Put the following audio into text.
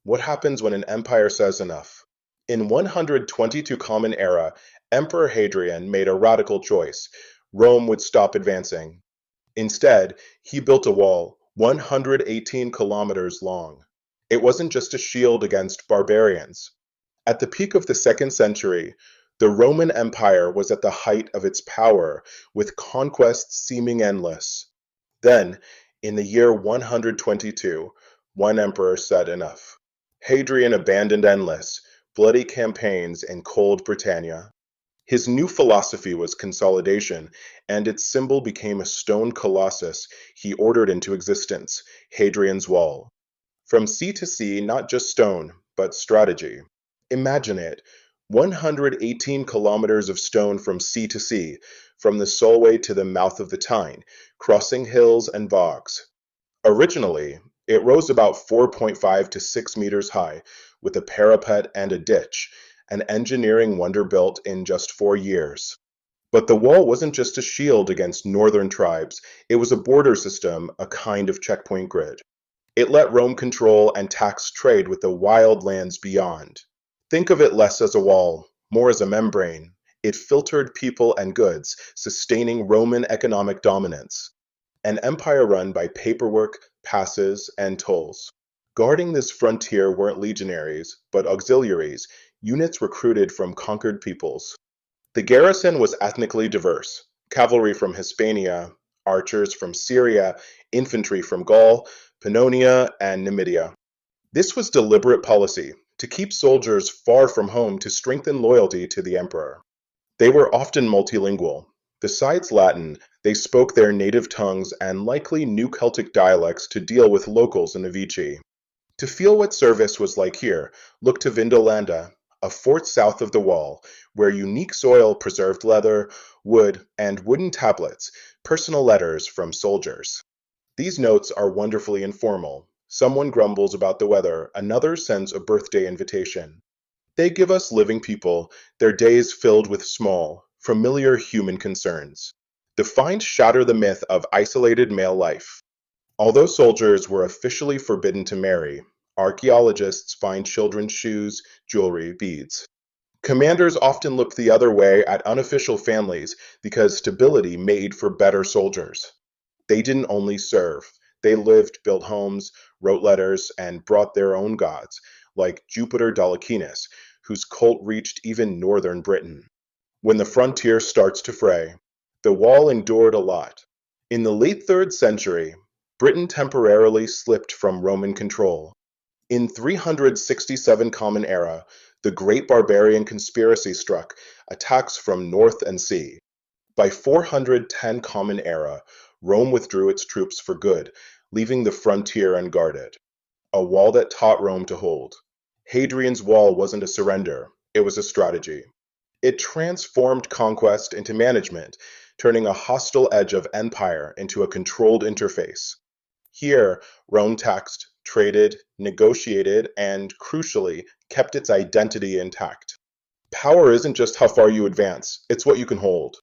What happens when an empire says enough? In 122 Common Era, Emperor Hadrian made a radical choice. Rome would stop advancing. Instead, he built a wall 118 kilometers long. It wasn't just a shield against barbarians. At the peak of the 2nd century, the Roman Empire was at the height of its power, with conquests seeming endless. Then, in the year 122, one emperor said enough. Hadrian abandoned endless, bloody campaigns in cold Britannia. His new philosophy was consolidation, and its symbol became a stone colossus he ordered into existence, Hadrian's Wall. From sea to sea, not just stone, but strategy. Imagine it, 118 kilometers of stone from sea to sea, from the Solway to the mouth of the Tyne, crossing hills and bogs. Originally, it rose about 4.5 to 6 meters high, with a parapet and a ditch, an engineering wonder built in just 4 years. But the wall wasn't just a shield against northern tribes, it was a border system, a kind of checkpoint grid. It let Rome control and tax trade with the wild lands beyond. Think of it less as a wall, more as a membrane. It filtered people and goods, sustaining Roman economic dominance. An empire run by paperwork, passes, and tolls. Guarding this frontier weren't legionaries, but auxiliaries, units recruited from conquered peoples. The garrison was ethnically diverse: cavalry from Hispania, archers from Syria, infantry from Gaul, Pannonia, and Numidia. This was deliberate policy, to keep soldiers far from home to strengthen loyalty to the emperor. They were often multilingual. Besides Latin, they spoke their native tongues and likely knew Celtic dialects to deal with locals in Avici. To feel what service was like here, look to Vindolanda, a fort south of the wall, where unique soil preserved leather, wood, and wooden tablets, personal letters from soldiers. These notes are wonderfully informal. Someone grumbles about the weather, another sends a birthday invitation. They give us living people, their days filled with small, familiar human concerns. The finds shatter the myth of isolated male life. Although soldiers were officially forbidden to marry, archaeologists find children's shoes, jewelry, beads. Commanders often looked the other way at unofficial families because stability made for better soldiers. They didn't only serve, they lived, built homes, wrote letters, and brought their own gods, like Jupiter Dolichinas, whose cult reached even northern Britain. When the frontier starts to fray, the wall endured a lot. In the late 3rd century, Britain temporarily slipped from Roman control. In 367 Common Era, the Great Barbarian Conspiracy struck, attacks from north and sea. By 410 Common Era, Rome withdrew its troops for good, leaving the frontier unguarded. A wall that taught Rome to hold. Hadrian's Wall wasn't a surrender, it was a strategy. It transformed conquest into management, turning a hostile edge of empire into a controlled interface. Here, Rome taxed, traded, negotiated, and, crucially, kept its identity intact. Power isn't just how far you advance, it's what you can hold.